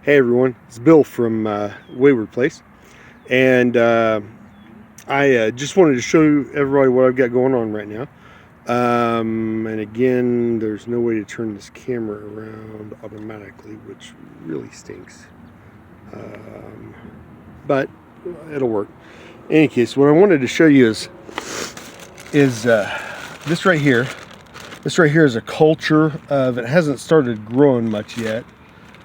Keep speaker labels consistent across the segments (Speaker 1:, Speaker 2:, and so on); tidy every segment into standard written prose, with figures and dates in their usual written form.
Speaker 1: Hey everyone, it's Bill from Wayward Place, and I just wanted to show everybody what I've got going on right now. And again, there's no way to turn this camera around automatically, which really stinks. But it'll work. In any case, what I wanted to show you is this right here. This right here is a culture of, it hasn't started growing much yet.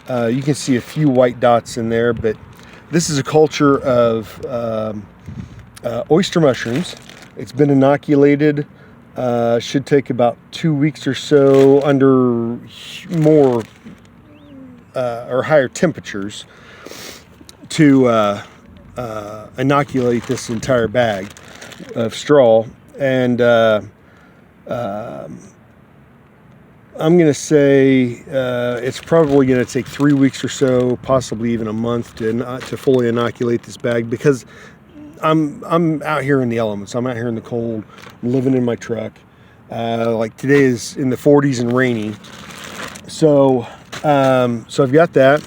Speaker 1: You can see a few white dots in there, but this is a culture of oyster mushrooms. It's been inoculated. Should take about 2 weeks or so under more or higher temperatures to inoculate this entire bag of straw. And I'm going to say it's probably going to take 3 weeks or so, possibly even a month to fully inoculate this bag, because I'm out here in the elements. I'm out here in the cold. I'm living in my truck. Like today is in the 40s and rainy. So I've got that.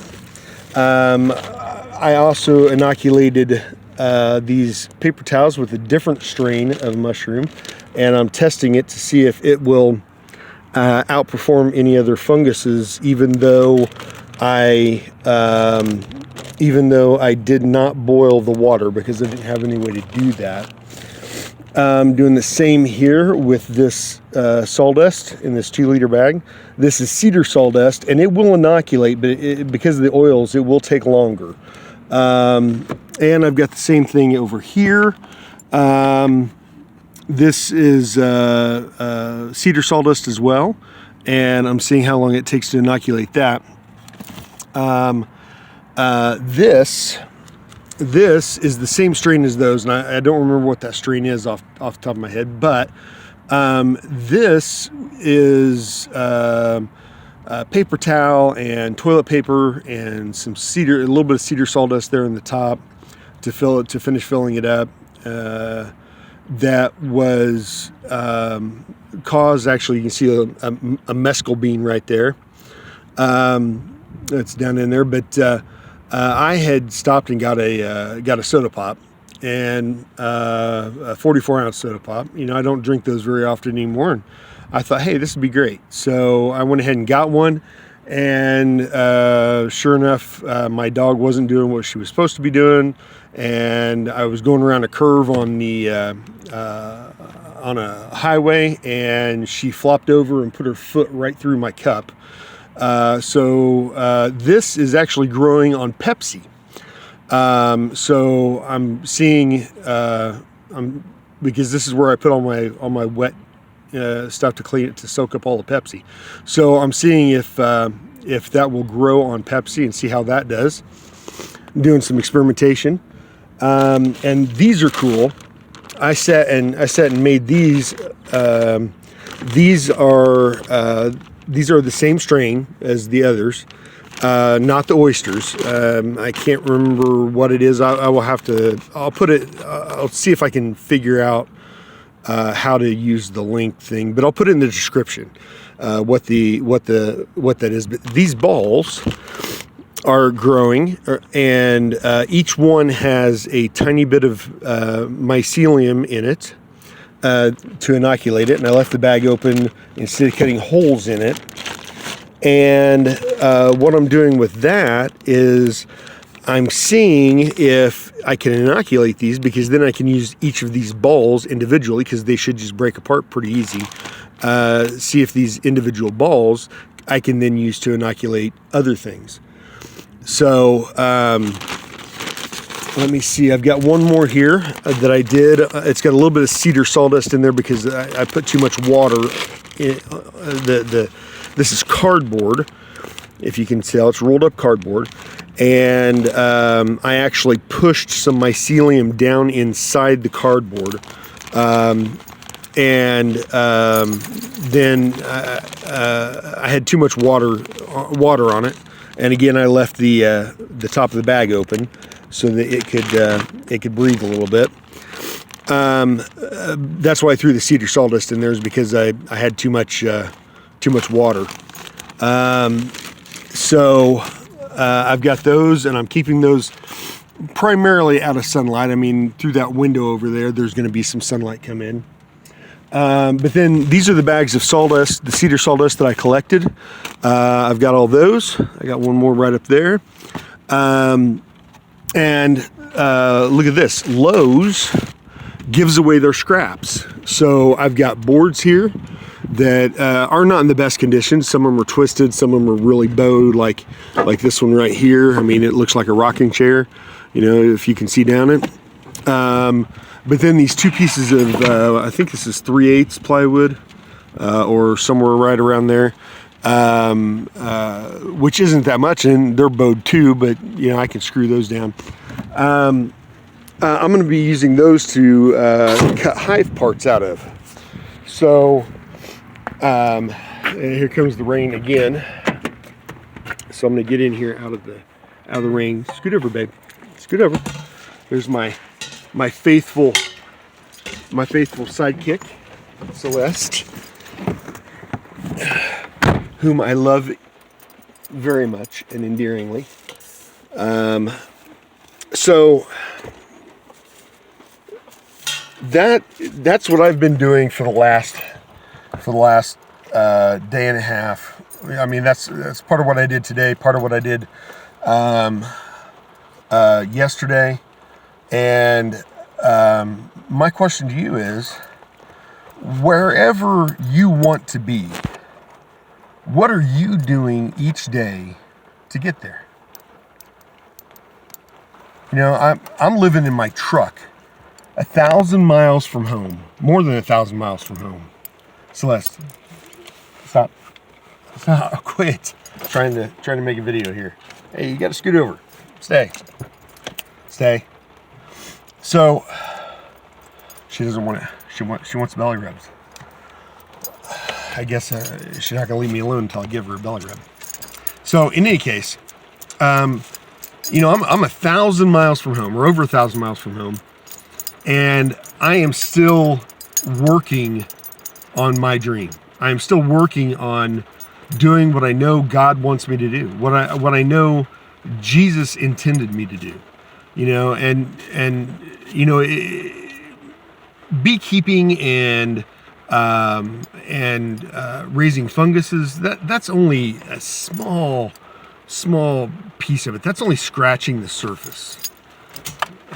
Speaker 1: I also inoculated these paper towels with a different strain of mushroom, and I'm testing it to see if it will outperform any other funguses, even though I did not boil the water because I didn't have any way to do that. I'm doing the same here with this sawdust in this 2-liter bag. This is cedar sawdust, and it will inoculate, but because of the oils, it will take longer. And I've got the same thing over here. This is cedar sawdust as well, and I'm seeing how long it takes to inoculate that. This is the same strain as those, and I don't remember what that strain is off the top of my head, but this is paper towel and toilet paper and some cedar, a little bit of cedar sawdust there in the top to finish filling it up. That was caused, actually, you can see a mescal bean right there. That's down in there, but I had stopped and got a soda pop, and a 44-ounce soda pop. You know, I don't drink those very often anymore, and I thought, hey, this would be great. So I went ahead and got one, and sure enough, my dog wasn't doing what she was supposed to be doing, and I was going around a curve on a highway, and she flopped over and put her foot right through my cup. So this is actually growing on Pepsi. So I'm seeing, because this is where I put all my wet stuff to clean it, to soak up all the Pepsi. So I'm seeing if that will grow on Pepsi and see how that does. I'm doing some experimentation. And these are cool. I sat and made these. These are the same strain as the others, not the oysters. I can't remember what it is. I will have to. I'll see if I can figure out how to use the link thing, but I'll put it in the description what that is. But these balls are growing, and each one has a tiny bit of mycelium in it to inoculate it. And I left the bag open instead of cutting holes in it. And what I'm doing with that is I'm seeing if I can inoculate these, because then I can use each of these balls individually, because they should just break apart pretty easy. See if these individual balls I can then use to inoculate other things. So let me see. I've got one more here that I did. It's got a little bit of cedar sawdust in there because I put too much water in. This is cardboard, if you can tell. It's rolled up cardboard, and I actually pushed some mycelium down inside the cardboard, and then I had too much water on it. And again, I left the top of the bag open so that it could breathe a little bit. That's why I threw the cedar sawdust in there, is because I had too much water. So I've got those, and I'm keeping those primarily out of sunlight. I mean, through that window over there, there's going to be some sunlight come in. But then these are the bags of sawdust, the cedar sawdust that I collected. I've got all those. I got one more right up there. And look at this. Lowe's gives away their scraps. So I've got boards here that are not in the best condition. Some of them are twisted. Some of them are really bowed, like this one right here. I mean, it looks like a rocking chair, you know, if you can see down it. But then these two pieces of, I think this is 3/8 plywood, or somewhere right around there, which isn't that much, and they're bowed too, but you know, I can screw those down. I'm going to be using those to cut hive parts out of. So, and here comes the rain again. So I'm going to get in here out of the rain. Scoot over, babe. Scoot over. There's my faithful sidekick, Celeste, whom I love very much and endearingly. So that's what I've been doing for the last day and a half. I mean, that's part of what I did today, part of what I did yesterday. And my question to you is, wherever you want to be, what are you doing each day to get there? You know, I'm living in my truck 1,000 miles from home, more than 1,000 miles from home. Celeste, stop, quit. Trying to make a video here. Hey, you got to scoot over. Stay. So she doesn't want it. She wants belly rubs. I guess she's not gonna leave me alone until I give her a belly rub. So in any case, you know, I'm 1,000 miles from home, or over 1,000 miles from home, and I am still working on my dream. I am still working on doing what I know God wants me to do, what I know Jesus intended me to do. You know, and you know, beekeeping and raising funguses, that's only a small piece of it. That's only scratching the surface.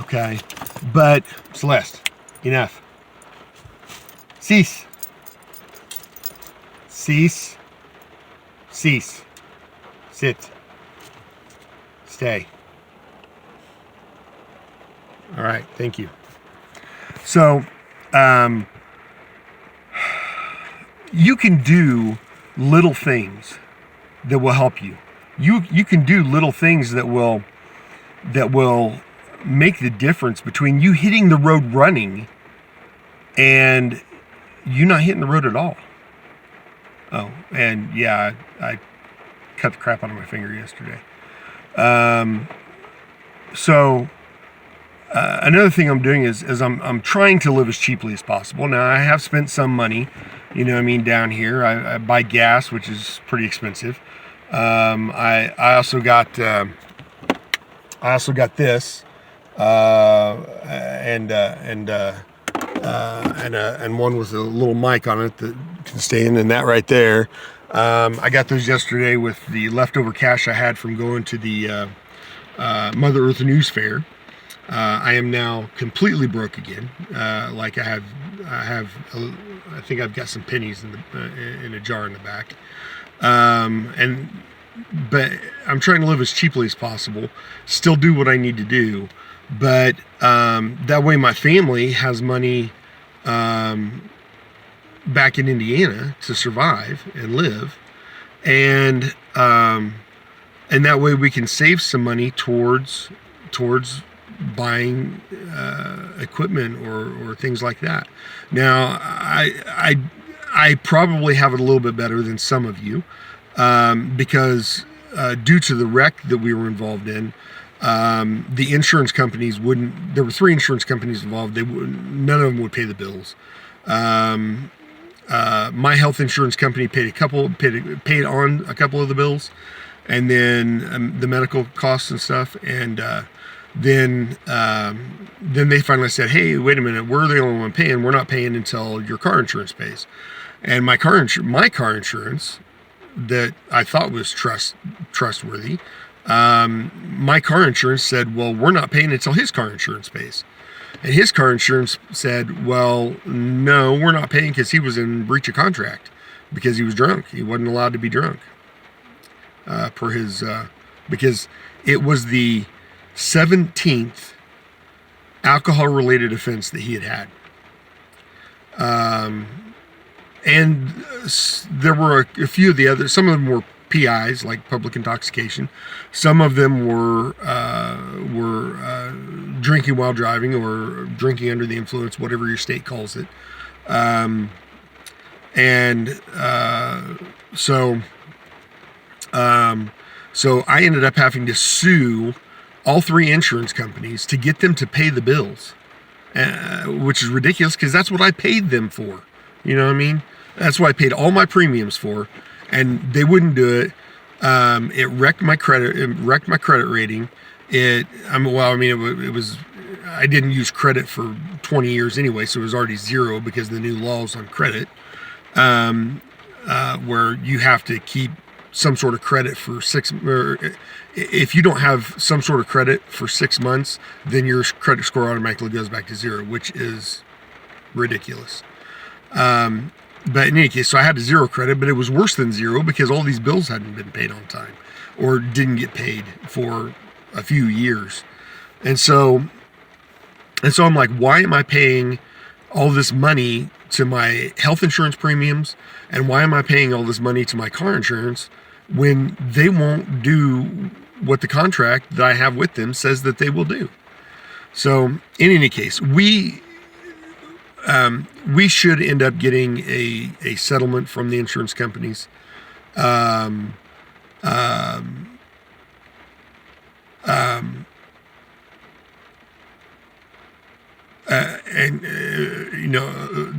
Speaker 1: Okay, but Celeste, enough. Cease. Sit. Stay. All right, thank you. So, you can do little things that will help you. You can do little things that will make the difference between you hitting the road running and you not hitting the road at all. Oh, and yeah, I cut the crap out of my finger yesterday. Another thing I'm doing is I'm trying to live as cheaply as possible. Now, I have spent some money, you know what I mean, down here. I buy gas, which is pretty expensive. I also got this, and one with a little mic on it that can stay in, and that right there. I got those yesterday with the leftover cash I had from going to the Mother Earth News Fair. I am now completely broke again. Like I think I've got some pennies in a jar in the back. But I'm trying to live as cheaply as possible, still do what I need to do, but that way my family has money back in Indiana to survive and live, and that way we can save some money towards buying equipment or things like that. Now, I probably have it a little bit better than some of you, because due to the wreck that we were involved in, the insurance companies wouldn't. There were 3 insurance companies involved. None of them would pay the bills. My health insurance company paid on a couple of the bills. and then the medical costs and stuff, and then they finally said, hey, wait a minute, we're the only one paying. We're not paying until your car insurance pays. And my car insurance that I thought was trustworthy, my car insurance said, well, we're not paying until his car insurance pays. And his car insurance said, well, no, we're not paying because he was in breach of contract because he was drunk. He wasn't allowed to be drunk per his, because it was the 17th alcohol-related offense that he had. And there were a few of the others. Some of them were PIs, like public intoxication. Some of them were drinking while driving or drinking under the influence, whatever your state calls it. So I ended up having to sue all three insurance companies to get them to pay the bills, which is ridiculous because that's what I paid them for. You know what I mean? That's what I paid all my premiums for, and they wouldn't do it. It wrecked my credit. It wrecked my credit rating. It was. I didn't use credit for 20 years anyway, so it was already zero because of the new laws on credit, where you have to keep some sort of credit for if you don't have some sort of credit for 6 months, then your credit score automatically goes back to zero, which is ridiculous. But in any case, so I had zero credit, but it was worse than zero because all these bills hadn't been paid on time or didn't get paid for a few years. And so I'm like, why am I paying all this money to my health insurance premiums? And why am I paying all this money to my car insurance when they won't do what the contract that I have with them says that they will do? So in any case, we should end up getting a settlement from the insurance companies.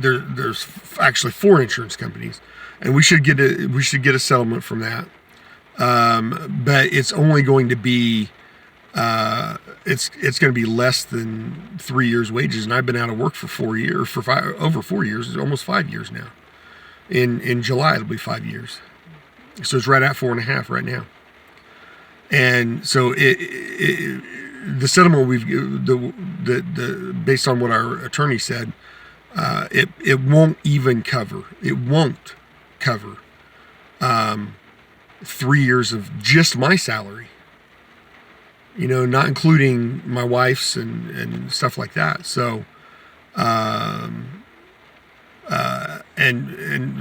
Speaker 1: There's actually 4 insurance companies, and we should get a settlement from that. But it's only going to be it's going to be less than 3 years' wages, and I've been out of work for over 4 years, almost 5 years now. In July it'll be 5 years, so it's right at 4.5 right now. And so the settlement based on what our attorney said, it won't even cover. It won't cover 3 years of just my salary. Not including my wife's and stuff like that. So, and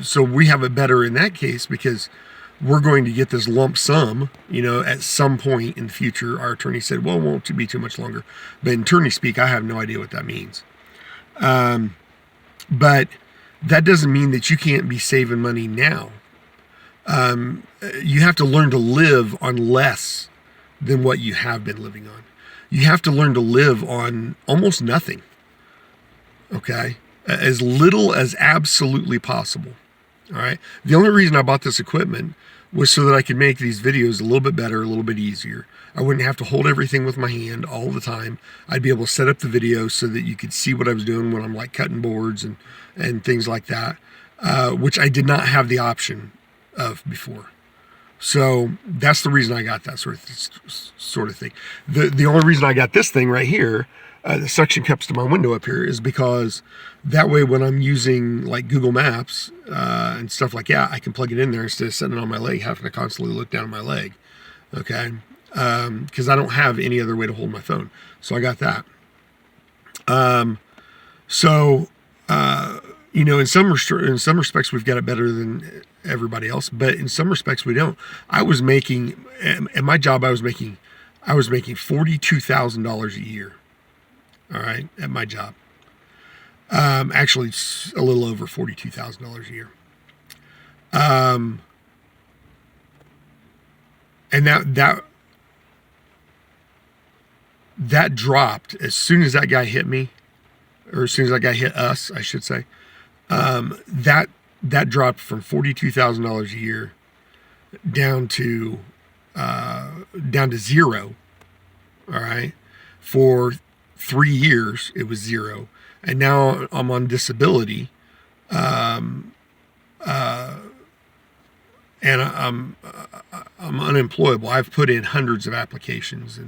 Speaker 1: so we have it better in that case because we're going to get this lump sum, at some point in the future. Our attorney said, well, it won't be too much longer. But in attorney speak, I have no idea what that means. But that doesn't mean that you can't be saving money now. You have to learn to live on less than what you have been living on. You have to learn to live on almost nothing. Okay? As little as absolutely possible. All right? The only reason I bought this equipment was so that I could make these videos a little bit better, a little bit easier. I wouldn't have to hold everything with my hand all the time. I'd be able to set up the video so that you could see what I was doing when I'm like cutting boards and things like that, which I did not have the option of before. So that's the reason I got that sort of thing. The only reason I got this thing right here, the suction cups to my window up here, is because that way when I'm using like Google Maps and stuff like that, I can plug it in there instead of sitting on my leg, having to constantly look down at my leg. Okay, because I don't have any other way to hold my phone, so I got that. In some respects we've got it better than everybody else, but in some respects we don't. I was making, at my job, I was making $42,000 a year. All right, at my job. Actually, it's a little over $42,000 a year. And that dropped as soon as that guy hit me, or as soon as that guy hit us, I should say. That dropped from $42,000 a year down to down to zero. All right. For 3 years, it was zero. And now I'm on disability. And I'm unemployable. I've put in hundreds of applications,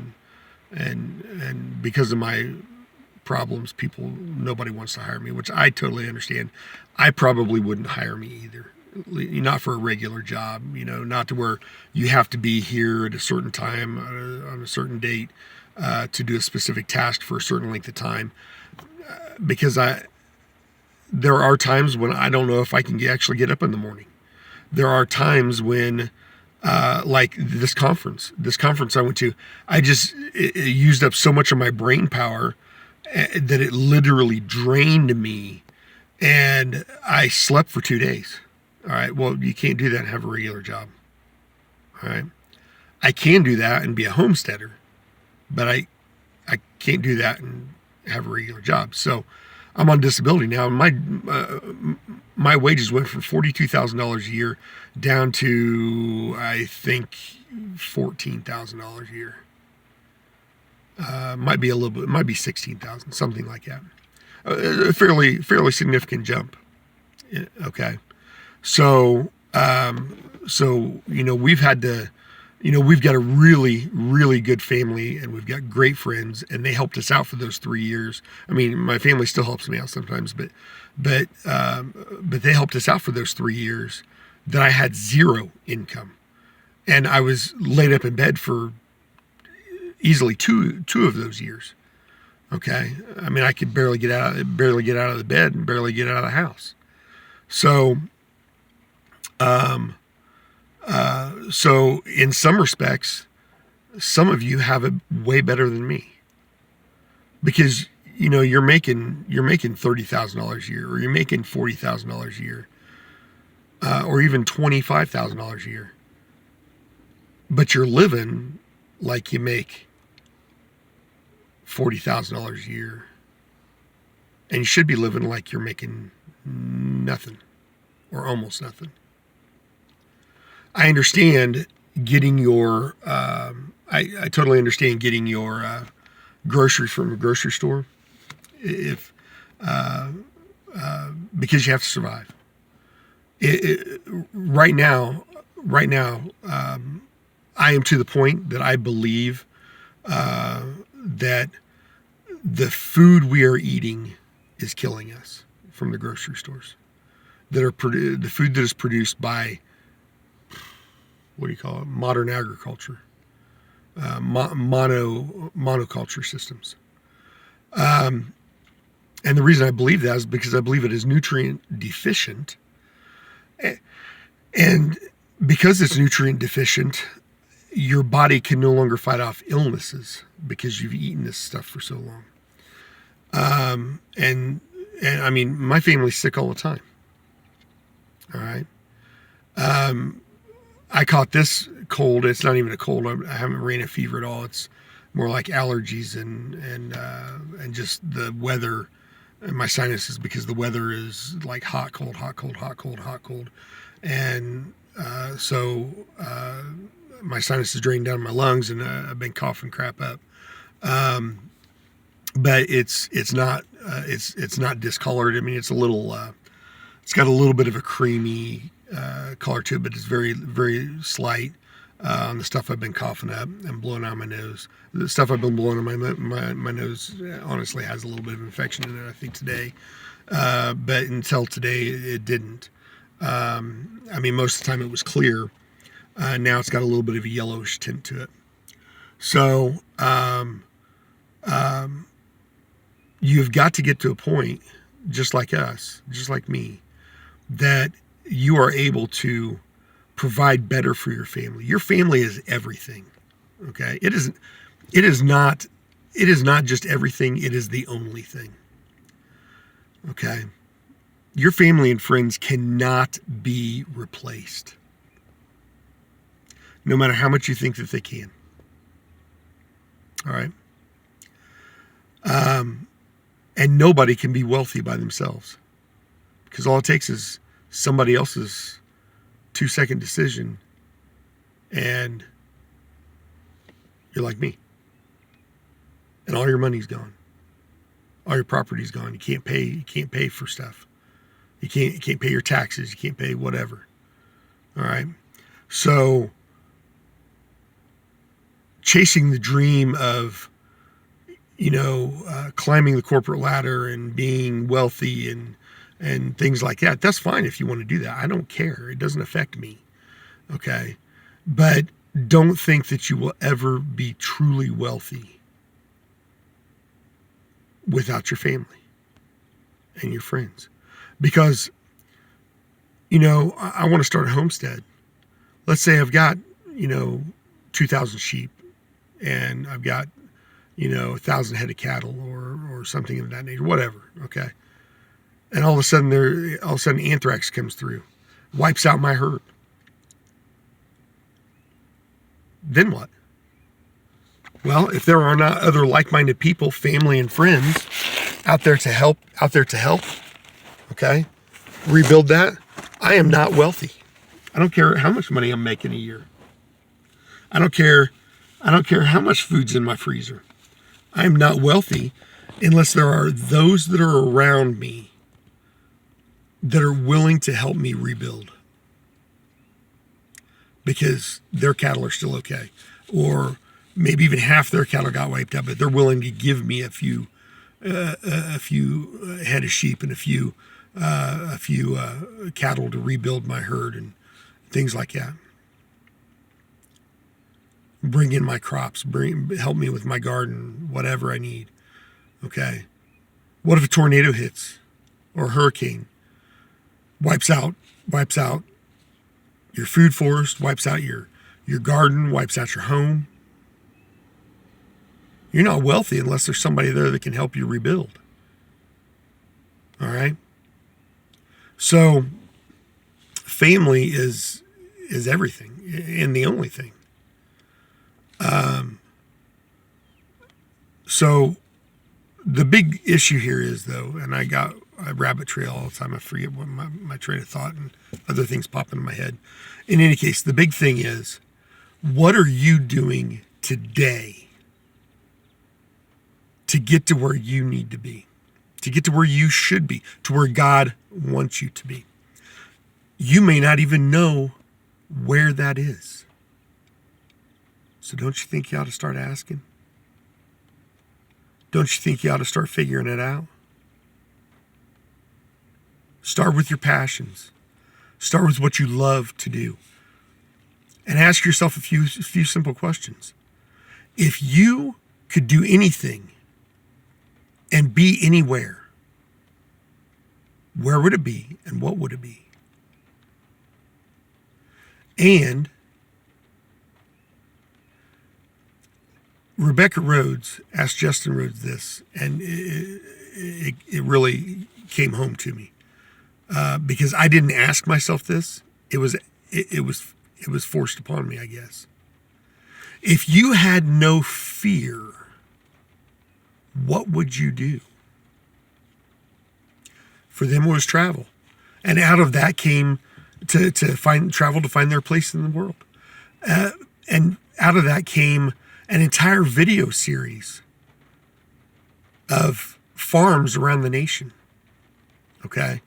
Speaker 1: and because of my problems, nobody wants to hire me, which I totally understand. I probably wouldn't hire me either, not for a regular job, not to where you have to be here at a certain time on a certain date to do a specific task for a certain length of time, because there are times when I don't know if I can actually get up in the morning. There are times when, like this conference I went to, it used up so much of my brain power that it literally drained me, and I slept for 2 days. All right. Well, you can't do that and have a regular job. All right. I can do that and be a homesteader, but I can't do that and have a regular job. So I'm on disability now. My wages went from $42,000 a year down to, I think, $14,000 a year. Might be a little bit. It might be 16,000, something like that. A fairly significant jump. Okay, so we've had to. We've got a really, really good family, and we've got great friends, and they helped us out for those 3 years. I mean, my family still helps me out sometimes, but they helped us out for those 3 years that I had zero income, and I was laid up in bed for easily two of those years. Okay, I mean, I could barely get out of the bed and barely get out of the house. So, so in some respects, some of you have it way better than me, because you're making $30,000 a year, or you're making $40,000 a year, or even $25,000 a year, but you're living like you make $40,000 a year, and you should be living like you're making nothing or almost nothing. I understand getting your, I totally understand getting your groceries from a grocery store, because you have to survive. Right now, I am to the point that I believe that the food we are eating is killing us from the grocery stores. The food that is produced by, what do you call it? Modern agriculture, monoculture systems. And the reason I believe that is because I believe it is nutrient deficient. And because it's nutrient deficient, your body can no longer fight off illnesses because you've eaten this stuff for so long. And I mean, my family's sick all the time. All right. I caught this cold. It's not even a cold. I haven't ran a fever at all. It's more like allergies and just the weather and my sinuses, because the weather is like hot, cold, hot, cold, hot, cold, hot, cold. And so my sinuses drained down my lungs, and I've been coughing crap up. But it's not discolored. I mean, it's a little it's got a little bit of a creamy color to it, but it's very, very slight on the stuff I've been coughing up and blowing out my nose. The stuff I've been blowing on my nose honestly has a little bit of infection in it, I think, today. But until today, it didn't. I mean, most of the time it was clear. Now it's got a little bit of a yellowish tint to it. So you've got to get to a point, just like us, just like me, that you are able to provide better for your family. Your family is everything. Okay. It is not just everything. It is the only thing. Okay. Your family and friends cannot be replaced, no matter how much you think that they can. All right. And nobody can be wealthy by themselves, because all it takes is somebody else's 2-second decision, and You're like me. And all your money's gone. All your property's gone. You can't pay for stuff. You can't pay your taxes. You can't pay whatever. All right. So chasing the dream of, climbing the corporate ladder and being wealthy and things like that, that's fine if you want to do that. I don't care. It doesn't affect me. Okay. But don't think that you will ever be truly wealthy without your family and your friends. Because, I want to start a homestead. Let's say I've got, 2,000 sheep and I've got, 1,000 head of cattle or something of that nature, whatever. Okay. And all of a sudden anthrax comes through, wipes out my herd. Then what? Well, if there are not other like-minded people, family and friends out there to help, okay, rebuild that, I am not wealthy. I don't care how much money I'm making a year. I don't care how much food's in my freezer. I am not wealthy unless there are those that are around me that are willing to help me rebuild. Because their cattle are still okay. Or maybe even half their cattle got wiped out, but they're willing to give me a few head of sheep and a few cattle to rebuild my herd and things like that. Bring in my crops, help me with my garden, whatever I need. Okay. What if a tornado hits or a hurricane wipes out your food forest, wipes out your garden, wipes out your home? You're not wealthy unless there's somebody there that can help you rebuild. All right. So family is everything and the only thing. So the big issue here is, though, and I rabbit trail all the time. I forget what my train of thought and other things pop into my head. In any case, the big thing is, what are you doing today to get to where you need to be, to get to where you should be, to where God wants you to be? You may not even know where that is. So don't you think you ought to start asking? Don't you think you ought to start figuring it out? Start with your passions. Start with what you love to do. And ask yourself a few simple questions. If you could do anything and be anywhere, where would it be and what would it be? And Rebecca Rhodes asked Justin Rhodes this, and it really came home to me because I didn't ask myself this. It was forced upon me, I guess. If you had no fear, what would you do? For them, it was travel, and out of that came to find their place in the world, and out of that came an entire video series of farms around the nation. Okay.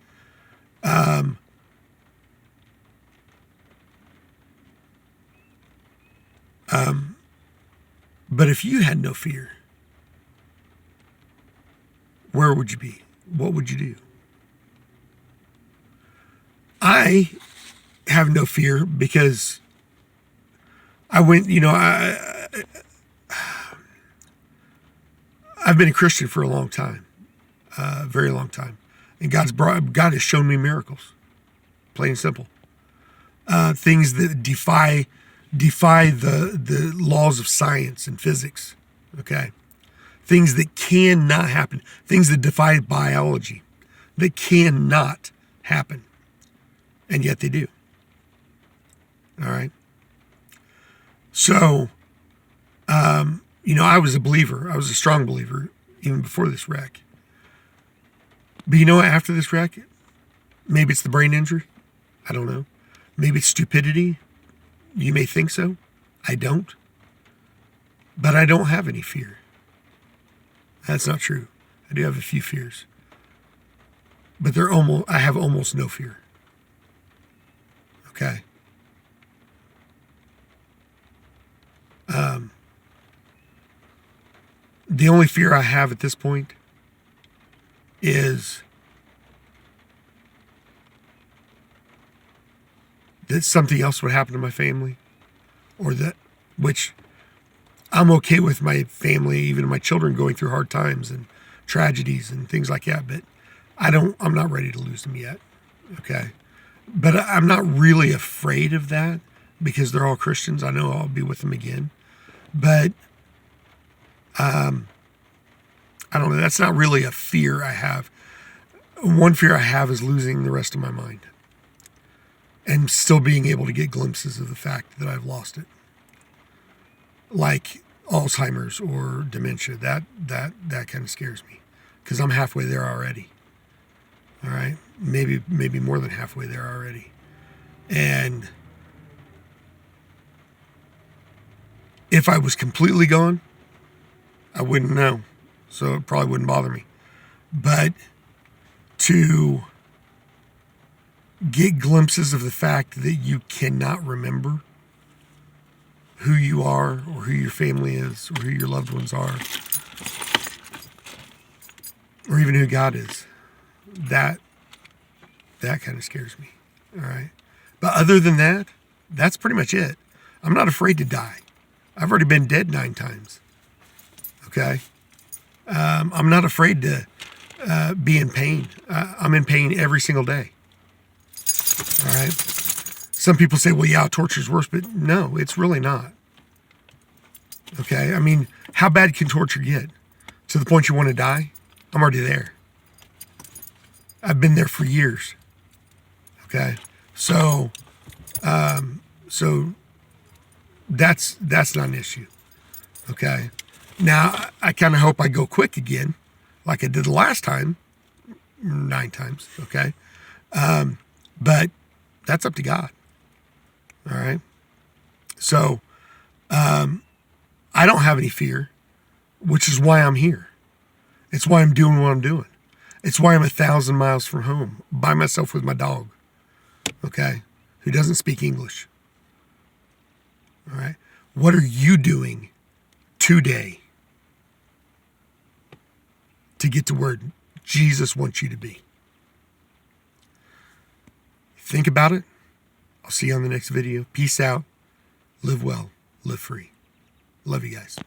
Speaker 1: But if you had no fear, where would you be? What would you do? I have no fear because I went, I've been a Christian for a long time, very long time. And God has shown me miracles, plain and simple. Things that defy the laws of science and physics, okay? Things that cannot happen, things that defy biology, that cannot happen, and yet they do. All right? So, I was a believer. I was a strong believer even before this wreck. But after this wreck, maybe it's the brain injury. I don't know. Maybe it's stupidity. You may think so. I don't. But I don't have any fear. That's not true. I do have a few fears. But I have almost no fear. Okay. The only fear I have at this point is that something else would happen to my family, or that, which I'm okay with my family, even my children going through hard times and tragedies and things like that, but I'm not ready to lose them yet. Okay. But I'm not really afraid of that because they're all Christians. I know I'll be with them again. But I don't know. That's not really a fear I have. One fear I have is losing the rest of my mind and still being able to get glimpses of the fact that I've lost it, like Alzheimer's or dementia. That kind of scares me because I'm halfway there already. All right, maybe more than halfway there already, and if I was completely gone, I wouldn't know, so it probably wouldn't bother me. But to get glimpses of the fact that you cannot remember who you are or who your family is or who your loved ones are or even who God is, that kind of scares me. All right. But other than that, that's pretty much it. I'm not afraid to die. I've already been dead 9 times. Okay. I'm not afraid to be in pain. I'm in pain every single day. All right. Some people say, well, yeah, torture's worse, but no, it's really not. Okay. I mean, how bad can torture get? To the point you want to die? I'm already there. I've been there for years. Okay. So that's not an issue. Okay. Now I kind of hope I go quick again, like I did the last time, 9 times. Okay. But that's up to God. All right. So, I don't have any fear, which is why I'm here. It's why I'm doing what I'm doing. It's why I'm 1,000 miles from home by myself with my dog. Okay. Who doesn't speak English. All right. What are you doing today to get to where Jesus wants you to be? Think about it. I'll see you on the next video. Peace out. Live well. Live free. Love you guys.